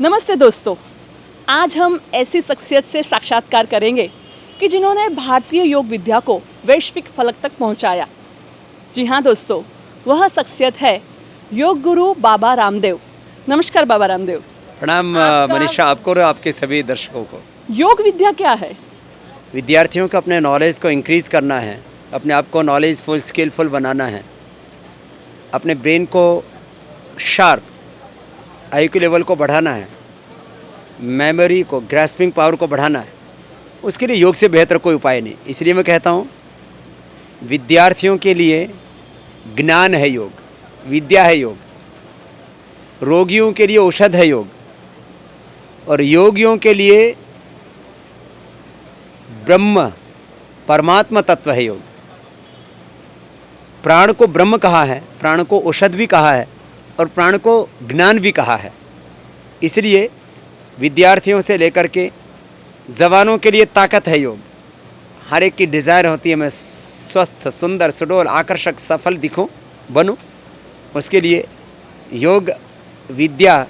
नमस्ते दोस्तों, आज हम ऐसी शख्सियत से साक्षात्कार करेंगे कि जिन्होंने भारतीय योग विद्या को वैश्विक फलक तक पहुंचाया। जी हाँ दोस्तों, वह शख्सियत है योग गुरु बाबा रामदेव। नमस्कार बाबा रामदेव। प्रणाम मनीषा, आपको और आपके सभी दर्शकों को। योग विद्या क्या है? विद्यार्थियों को अपने नॉलेज को इंक्रीज़ करना है, अपने आप को नॉलेजफुल स्किलफुल बनाना है, अपने ब्रेन को शार्प आईक्यू लेवल को बढ़ाना है, मेमोरी को ग्रैस्पिंग पावर को बढ़ाना है। उसके लिए योग से बेहतर कोई उपाय नहीं। इसलिए मैं कहता हूँ विद्यार्थियों के लिए ज्ञान है योग, विद्या है योग, रोगियों के लिए औषध है योग, और योगियों के लिए ब्रह्म परमात्मा तत्व है योग। प्राण को ब्रह्म कहा है, प्राण को औषध भी कहा है और प्राण को ज्ञान भी कहा है। इसलिए विद्यार्थियों से लेकर के जवानों के लिए ताकत है योग। हर एक की डिज़ायर होती है मैं स्वस्थ, सुंदर, सुडौल, आकर्षक, सफल दिखूं, बनूं। उसके लिए योग विद्या,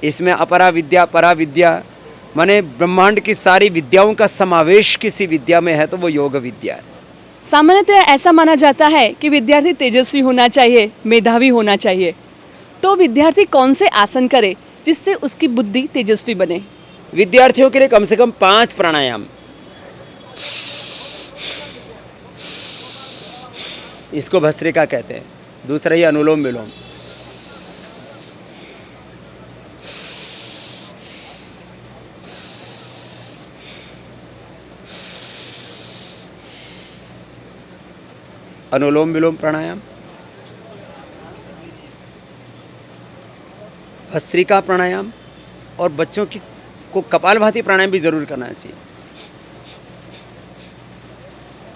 इसमें अपरा विद्या परा विद्या, माने ब्रह्मांड की सारी विद्याओं का समावेश किसी विद्या में है तो वो योग विद्या है। सामान्यतः ऐसा माना जाता है कि विद्यार्थी तेजस्वी होना चाहिए, मेधावी होना चाहिए। तो विद्यार्थी कौन से आसन करे जिससे उसकी बुद्धि तेजस्वी बने? विद्यार्थियों के लिए कम से कम 5 प्राणायाम, इसको भस्त्रिका कहते हैं। दूसरा ही अनुलोम विलोम। अनुलोम विलोम प्राणायाम, भस्त्रिका प्राणायाम, और बच्चों की को कपालभाति प्राणायाम भी ज़रूर करना चाहिए।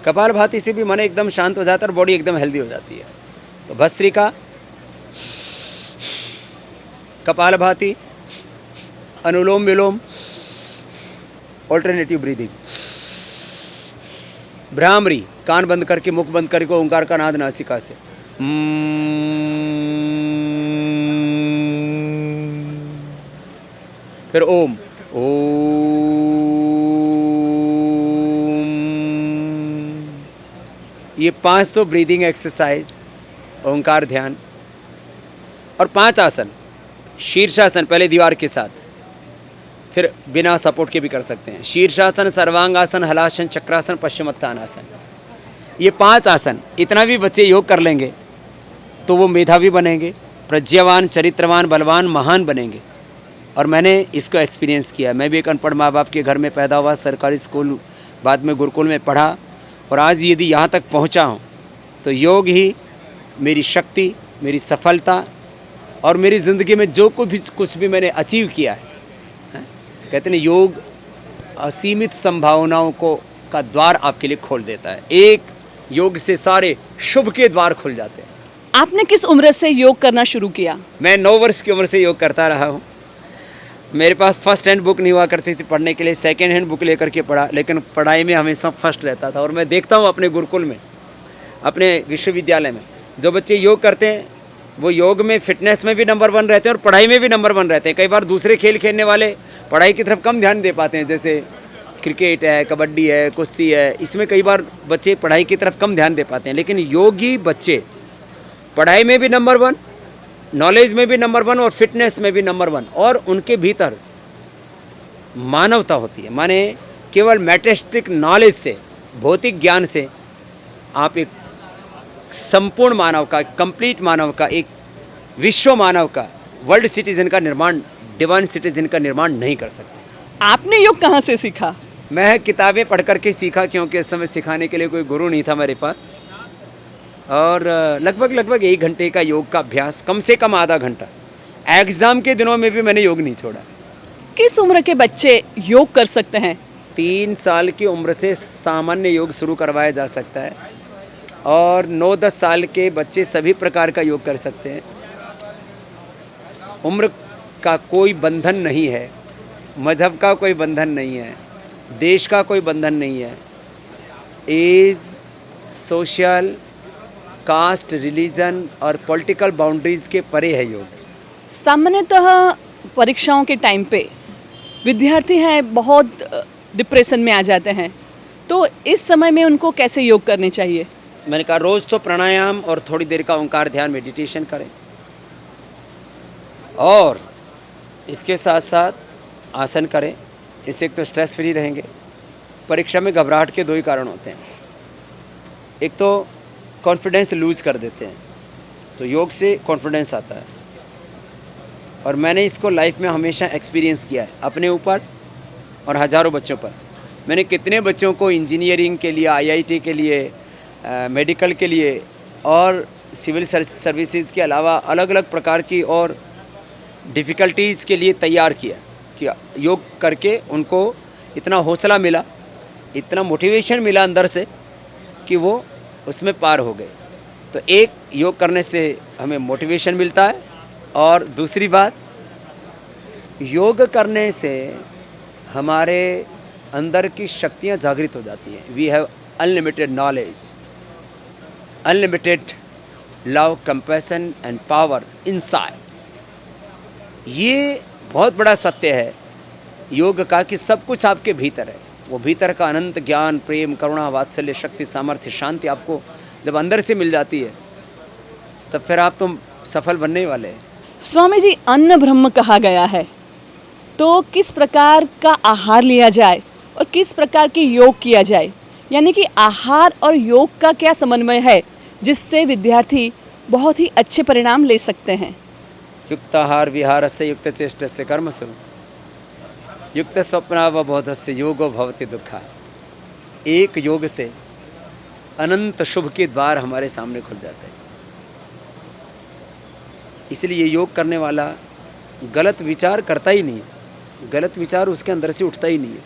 कपालभाति से भी मन एकदम शांत हो जाता है और बॉडी एकदम हेल्दी हो जाती है। तो भस्त्रिका, कपालभाति, अनुलोम विलोम, ऑल्टरनेटिव ब्रीदिंग, भ्रामरी, कान बंद करके मुख बंद करके ओंकार का नाद नासिका से, फिर ओम ओम। ये 5 तो ब्रीदिंग एक्सरसाइज, ओंकार ध्यान, और 5 आसन। शीर्षासन पहले दीवार के साथ, फिर बिना सपोर्ट के भी कर सकते हैं। शीर्षासन, सर्वांगासन, हलासन, चक्रासन, पश्चिमोत्थानासन। ये 5 आसन इतना भी बच्चे योग कर लेंगे तो वो मेधावी बनेंगे, प्रज्ञावान, चरित्रवान, बलवान, महान बनेंगे। और मैंने इसको एक्सपीरियंस किया। मैं भी एक अनपढ़ माँ बाप के घर में पैदा हुआ, सरकारी स्कूल, बाद में गुरुकुल में पढ़ा, और आज यदि यहाँ तक पहुँचा हूँ तो योग ही मेरी शक्ति, मेरी सफलता, और मेरी ज़िंदगी में जो कुछ भी मैंने अचीव किया है। कहते हैं योग असीमित संभावनाओं को का द्वार आपके लिए खोल देता है। एक योग से सारे शुभ के द्वार खुल जाते हैं। आपने किस उम्र से योग करना शुरू किया? मैं 9 वर्ष की उम्र से योग करता रहा हूँ। मेरे पास फर्स्ट हैंड बुक नहीं हुआ करती थी पढ़ने के लिए, सेकेंड हैंड बुक लेकर के पढ़ा, लेकिन पढ़ाई में हमेशा फर्स्ट रहता था। और मैं देखता हूँ अपने गुरुकुल में, अपने विश्वविद्यालय में, जो बच्चे योग करते हैं वो योग में फिटनेस में भी नंबर 1 रहते हैं और पढ़ाई में भी नंबर 1 रहते हैं। कई बार दूसरे खेल खेलने वाले पढ़ाई की तरफ कम ध्यान दे पाते हैं, जैसे क्रिकेट है, कबड्डी है, कुश्ती है, इसमें कई बार बच्चे पढ़ाई की तरफ कम ध्यान दे पाते हैं। लेकिन योगी बच्चे पढ़ाई में भी नंबर 1, नॉलेज में भी नंबर 1 और फिटनेस में भी नंबर 1, और उनके भीतर मानवता होती है। माने केवल मैटेस्टिक नॉलेज से, भौतिक ज्ञान से आप एक संपूर्ण मानव का, कंप्लीट मानव का, एक विश्व मानव का, वर्ल्ड सिटीजन का निर्माण, डिवाइन सिटीजन का निर्माण नहीं कर सकते। आपने योग कहाँ से सीखा? मैं किताबें पढ़ करके सीखा, क्योंकि इस समय सिखाने के लिए कोई गुरु नहीं था मेरे पास। और लगभग 1 घंटे का योग का अभ्यास, कम से कम आधा घंटा। एग्ज़ाम के दिनों में भी मैंने योग नहीं छोड़ा। किस उम्र के बच्चे योग कर सकते हैं? 3 साल की उम्र से सामान्य योग शुरू करवाया जा सकता है, और 9-10 साल के बच्चे सभी प्रकार का योग कर सकते हैं। उम्र का कोई बंधन नहीं है, मज़हब का कोई बंधन नहीं है, देश का कोई बंधन नहीं है। एज, सोशल, कास्ट, रिलीजन और पॉलिटिकल बाउंड्रीज़ के परे है योग। सामान्यतः परीक्षाओं के टाइम पे विद्यार्थी हैं बहुत डिप्रेशन में आ जाते हैं, तो इस समय में उनको कैसे योग करने चाहिए? मैंने कहा रोज़ तो प्राणायाम और थोड़ी देर का ओंकार ध्यान मेडिटेशन करें, और इसके साथ साथ आसन करें। इससे एक तो स्ट्रेस फ्री रहेंगे। परीक्षा में घबराहट के दो ही कारण होते हैं, एक तो कॉन्फिडेंस लूज़ कर देते हैं, तो योग से कॉन्फिडेंस आता है। और मैंने इसको लाइफ में हमेशा एक्सपीरियंस किया है, अपने ऊपर और हज़ारों बच्चों पर। मैंने कितने बच्चों को इंजीनियरिंग के लिए, आईआईटी के लिए, मेडिकल के लिए और सिविल सर्विसेज के अलावा अलग अलग प्रकार की और डिफ़िकल्टीज़ के लिए तैयार किया योग करके उनको इतना हौसला मिला, इतना मोटिवेशन मिला अंदर से कि वो उसमें पार हो गए। तो एक, योग करने से हमें मोटिवेशन मिलता है, और दूसरी बात, योग करने से हमारे अंदर की शक्तियाँ जागृत हो जाती हैं। We have unlimited knowledge, unlimited love, compassion and power inside. ये बहुत बड़ा सत्य है योग का कि सब कुछ आपके भीतर है। वो भीतर का अनंत ज्ञान, प्रेम, करुणा, वात्सल्य, शक्ति, सामर्थ्य, शांति आपको जब अंदर से मिल जाती है, तब फिर आप तो सफल बनने ही वाले हैं। स्वामी जी, अन्न ब्रह्म कहा गया है, तो किस प्रकार का आहार लिया जाए और किस प्रकार के योग किया जाए? यानी कि आहार और योग का क्या समन्वय है जिससे विद्यार्थी बहुत ही अच्छे परिणाम ले सकते हैं? युक्ताहार विहारस्य युक्त चेष्टस्य कर्मसु युक्त स्वप्नावबोधस्य योगो भवति दुःखा। एक योग से अनंत शुभ के द्वार हमारे सामने खुल जाते हैं। इसलिए योग करने वाला गलत विचार करता ही नहीं है, गलत विचार उसके अंदर से उठता ही नहीं है,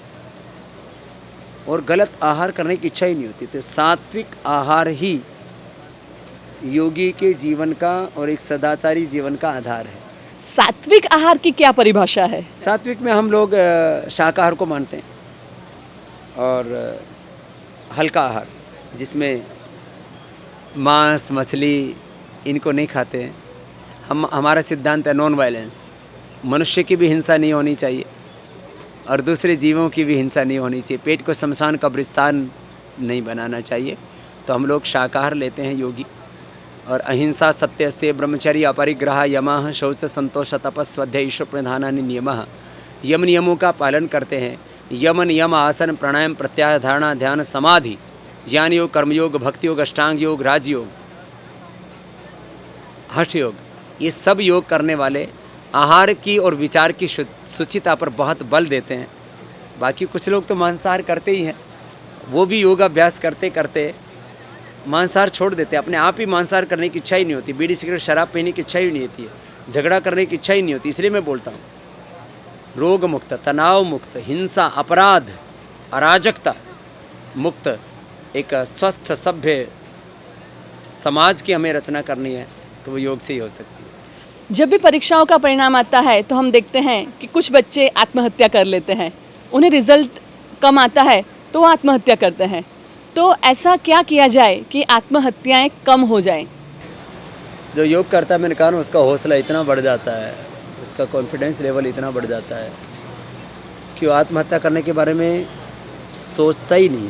और गलत आहार करने की इच्छा ही नहीं होती। तो सात्विक आहार ही योगी के जीवन का और एक सदाचारी जीवन का आधार है। सात्विक आहार की क्या परिभाषा है? सात्विक में हम लोग शाकाहार को मानते हैं, और हल्का आहार जिसमें मांस, मछली इनको नहीं खाते हैं। हमारा सिद्धांत है नॉन वायलेंस। मनुष्य की भी हिंसा नहीं होनी चाहिए और दूसरे जीवों की भी हिंसा नहीं होनी चाहिए। पेट को शमशान कब्रिस्तान नहीं बनाना चाहिए। तो हम लोग शाकाहार लेते हैं योगी, और अहिंसा, सत्य, अस्तेय, ब्रह्मचर्य, अपरिग्रह, यमः, शौच, संतोष, तपस्, स्वाध्याय, ईश्वर प्रधानानि नियमः। यम नियमों का पालन करते हैं। यम नियम, आसन, प्राणायाम, प्रत्याहार, धारणा, ध्यान, समाधि, ज्ञान योग, कर्मयोग, भक्ति योग, अष्टांग योग, राजयोग, हठ योग, ये सब योग करने वाले आहार की और विचार की शुचिता पर बहुत बल देते हैं। बाकी कुछ लोग तो मांसाहार करते ही हैं, वो भी योगाभ्यास करते करते मांसाहार छोड़ देते हैं। अपने आप ही मांसाहार करने की इच्छा ही नहीं होती, बीड़ी सिगरेट शराब पीने की इच्छा ही नहीं होती है, झगड़ा करने की इच्छा ही नहीं होती। इसलिए मैं बोलता हूँ रोग मुक्त, तनाव मुक्त, हिंसा, अपराध, अराजकता मुक्त एक स्वस्थ सभ्य समाज की हमें रचना करनी है, तो वो योग से ही हो सकती है। जब भी परीक्षाओं का परिणाम आता है तो हम देखते हैं कि कुछ बच्चे आत्महत्या कर लेते हैं। उन्हें रिजल्ट कम आता है तो वो आत्महत्या करते हैं। तो ऐसा क्या किया जाए कि आत्महत्याएं कम हो जाएं? जो योग करता है, मैंने कहा ना, उसका हौसला इतना बढ़ जाता है, उसका कॉन्फिडेंस लेवल इतना बढ़ जाता है कि वो आत्महत्या करने के बारे में सोचता ही नहीं।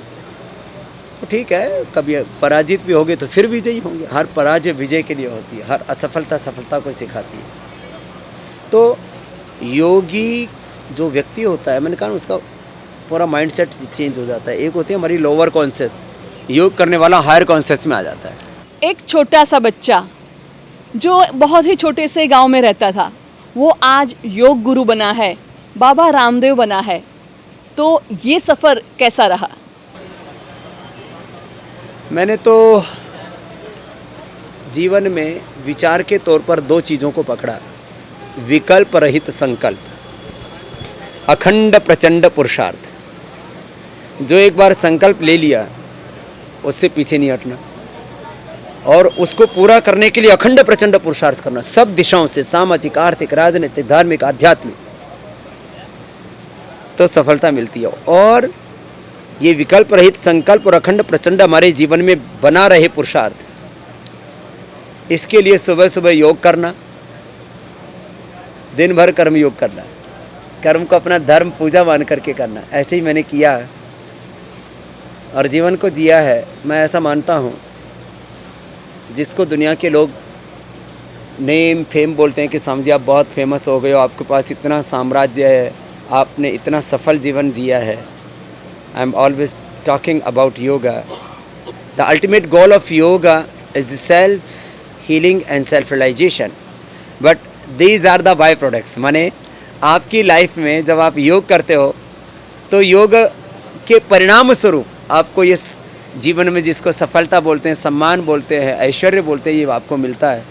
तो ठीक है, कभी पराजित भी होंगे तो फिर विजयी होंगे। हर पराजय विजय के लिए होती है, हर असफलता सफलता को सिखाती है। तो योगी जो व्यक्ति होता है, मैंने कहा ना, उसका पूरा माइंडसेट चेंज हो जाता है। एक होती है हमारी लोअर कॉन्शियस, योग करने वाला हायर कॉन्शियस में आ जाता है। एक छोटा सा बच्चा जो बहुत ही छोटे से गांव में रहता था, वो आज योग गुरु बना है, बाबा रामदेव बना है। तो ये सफ़र कैसा रहा? मैंने तो जीवन में विचार के तौर पर दो चीज़ों को पकड़ा, विकल्प रहित संकल्प, अखंड प्रचंड पुरुषार्थ। जो एक बार संकल्प ले लिया उससे पीछे नहीं हटना, और उसको पूरा करने के लिए अखंड प्रचंड पुरुषार्थ करना, सब दिशाओं से, सामाजिक, आर्थिक, राजनीतिक, धार्मिक, आध्यात्मिक, तो सफलता मिलती है। और ये विकल्प रहित संकल्प और अखंड प्रचंड हमारे जीवन में बना रहे पुरुषार्थ, इसके लिए सुबह सुबह योग करना, दिन भर कर्म योग करना, कर्म को अपना धर्म पूजा मान करके करना। ऐसे ही मैंने किया है और जीवन को जिया है। मैं ऐसा मानता हूँ, जिसको दुनिया के लोग नेम फेम बोलते हैं कि स्वामी जी आप बहुत फेमस हो गए हो, आपके पास इतना साम्राज्य है, आपने इतना सफल जीवन जिया है। I am always talking about yoga. The ultimate goal of yoga is self healing and self realisation, but these are the by products. माने आपकी लाइफ में जब आप योग करते हो तो योग के परिणाम स्वरूप आपको इस जीवन में, जिसको सफलता बोलते हैं, सम्मान बोलते हैं, ऐश्वर्य बोलते हैं, ये आपको मिलता है।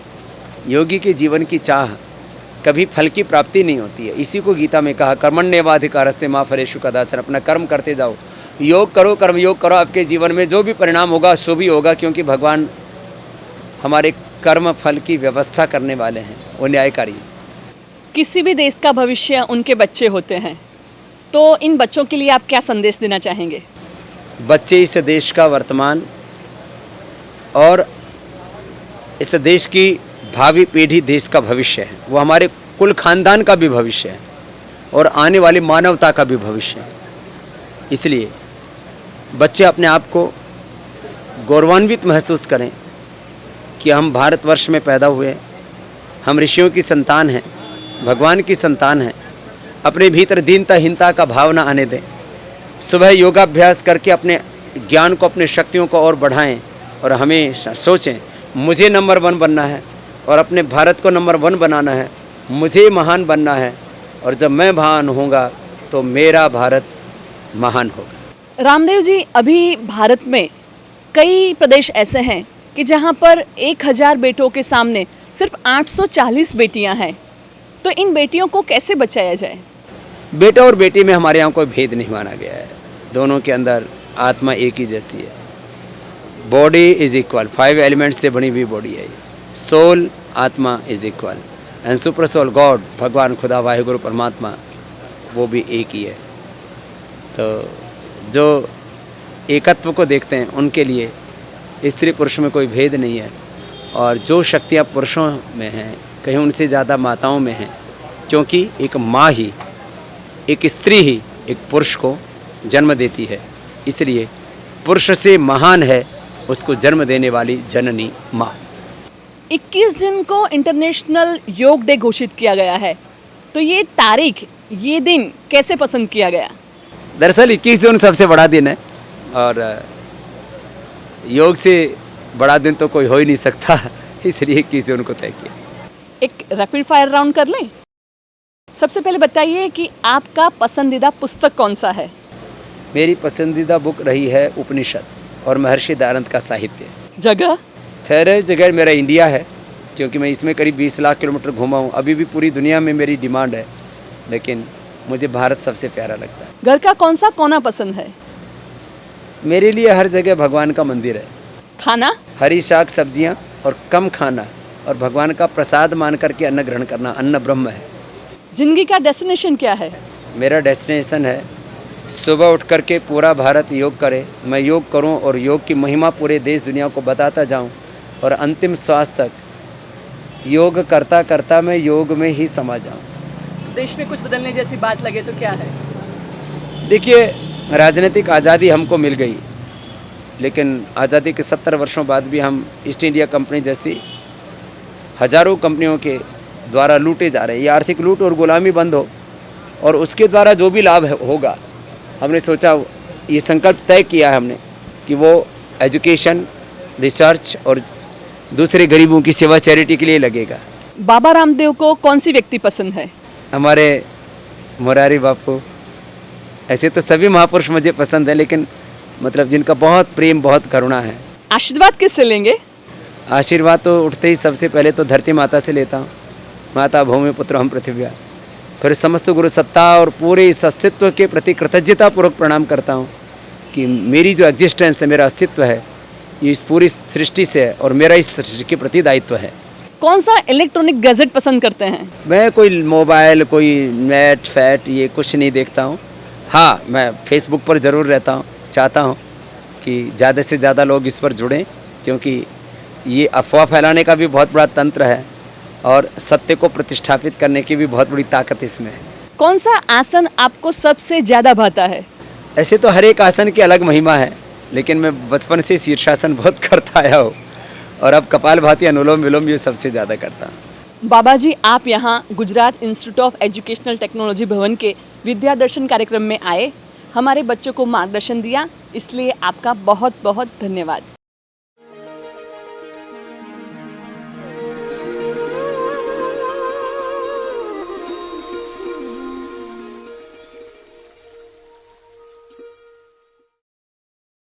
योगी के जीवन की चाह कभी फल की प्राप्ति नहीं होती है। इसी को गीता में कहा, कर्मण्येवाधिकारस्ते मा फलेषु कदाचन। अपना कर्म करते जाओ, योग करो, कर्म योग करो। आपके जीवन में जो भी परिणाम होगा शुभ ही होगा, क्योंकि भगवान हमारे कर्म फल की व्यवस्था करने वाले हैं, वो न्यायकारी हैं। किसी भी देश का भविष्य उनके बच्चे होते हैं, तो इन बच्चों के लिए आप क्या संदेश देना चाहेंगे? बच्चे इस देश का वर्तमान और इस देश की भावी पीढ़ी देश का भविष्य है। वो हमारे कुल खानदान का भी भविष्य है और आने वाली मानवता का भी भविष्य है। इसलिए बच्चे अपने आप को गौरवान्वित महसूस करें कि हम भारतवर्ष में पैदा हुए, हम ऋषियों की संतान हैं, भगवान की संतान हैं। अपने भीतर दीनता हीनता का भावना आने दें। सुबह योगाभ्यास करके अपने ज्ञान को, अपने शक्तियों को और बढ़ाएं और हमेशा सोचें मुझे नंबर 1 बनना है और अपने भारत को नंबर 1 बनाना है। मुझे महान बनना है और जब मैं महान होऊंगा तो मेरा भारत महान होगा। रामदेव जी, अभी भारत में कई प्रदेश ऐसे हैं कि जहां पर 1000 बेटों के सामने सिर्फ 840 बेटियां हैं, तो इन बेटियों को कैसे बचाया जाए? बेटा और बेटी में हमारे यहाँ कोई भेद नहीं माना गया है। दोनों के अंदर आत्मा एक ही जैसी है। बॉडी इज इक्वल, 5 एलिमेंट्स से बनी हुई बॉडी है। सोल, आत्मा is equal and super soul god, भगवान खुदा वाहिगुरु परमात्मा, वो भी एक ही है। तो जो एकत्व को देखते हैं उनके लिए स्त्री पुरुष में कोई भेद नहीं है। और जो शक्तियाँ पुरुषों में हैं कहीं उनसे ज़्यादा माताओं में हैं, क्योंकि एक माँ ही, एक स्त्री ही एक पुरुष को जन्म देती है। इसलिए पुरुष से महान है उसको जन्म देने वाली जननी माँ। 21 जून को इंटरनेशनल योग डे घोषित किया गया है, तो ये तारीख, ये दिन कैसे पसंद किया गया? दरअसल 21 जून सबसे बड़ा दिन है और योग से बड़ा दिन तो कोई हो ही नहीं सकता, इसलिए 21 जून को तय किया। एक रैपिड फायर राउंड कर लें। सबसे पहले बताइए कि आपका पसंदीदा पुस्तक कौन सा है? मेरी पसंदीदा बुक रही है उपनिषद और महर्षि दयानंद का साहित्य। जगह? खैर जगह मेरा इंडिया है, क्योंकि मैं इसमें करीब 20 लाख किलोमीटर घूमा हूँ। अभी भी पूरी दुनिया में मेरी डिमांड है, लेकिन मुझे भारत सबसे प्यारा लगता है। घर का कौन सा कोना पसंद है? मेरे लिए हर जगह भगवान का मंदिर है। खाना? हरी शाक सब्जियाँ और कम खाना और भगवान का प्रसाद मान करके अन्न ग्रहण करना। अन्न ब्रह्म है। जिंदगी का डेस्टिनेशन क्या है? मेरा डेस्टिनेशन है सुबह उठ करके पूरा भारत योग करे, मैं योग करूं और योग की महिमा पूरे देश दुनिया को बताता जाऊं और अंतिम श्वास तक योग करता करता मैं योग में ही समा जाऊं। देश में कुछ बदलने जैसी बात लगे तो क्या है? देखिए, राजनीतिक आज़ादी हमको मिल गई, लेकिन आज़ादी के 70 वर्षों बाद भी हम ईस्ट इंडिया कंपनी जैसी हजारों कंपनियों के द्वारा लूटे जा रहे हैं। ये आर्थिक लूट और गुलामी बंद हो और उसके द्वारा जो भी लाभ होगा, हमने सोचा, ये संकल्प तय किया है हमने कि वो एजुकेशन, रिसर्च और दूसरे गरीबों की सेवा, चैरिटी के लिए लगेगा। बाबा रामदेव को कौन सी व्यक्ति पसंद है? हमारे मुरारी बापू। ऐसे तो सभी महापुरुष मुझे पसंद है, लेकिन मतलब जिनका बहुत प्रेम, बहुत करुणा है। आशीर्वाद किससे लेंगे? आशीर्वाद तो उठते ही सबसे पहले तो धरती माता से लेता हूँ। माता भूमि पुत्र हम पृथ्व्या। फिर समस्त गुरु सत्ता और पूरे इस अस्तित्व के प्रति कृतज्ञतापूर्वक प्रणाम करता हूँ कि मेरी जो एग्जिस्टेंस है, मेरा अस्तित्व है, ये इस पूरी सृष्टि से है और मेरा इस सृष्टि के प्रति दायित्व है। कौन सा इलेक्ट्रॉनिक गैजेट पसंद करते हैं? मैं कोई मोबाइल, कोई नेट फैट ये कुछ नहीं देखता हूँ। हाँ, मैं फेसबुक पर ज़रूर रहता हूँ। चाहता हूँ कि ज़्यादा से ज़्यादा लोग इस पर जुड़ें, क्योंकि ये अफवाह फैलाने का भी बहुत बड़ा तंत्र है और सत्य को प्रतिष्ठापित करने की भी बहुत बड़ी ताकत इसमें है। कौन सा आसन आपको सबसे ज़्यादा भाता है? ऐसे तो हर एक आसन की अलग महिमा है, लेकिन मैं बचपन से शीर्षासन बहुत करता आया हूँ और अब कपालभाति, अनुलोम विलोम ये सबसे ज़्यादा करता हूँ। बाबा जी, आप यहाँ Gujarat institute of educational technology भवन के विद्या दर्शन कार्यक्रम में आए, हमारे बच्चों को मार्गदर्शन दिया, इसलिए आपका बहुत बहुत धन्यवाद।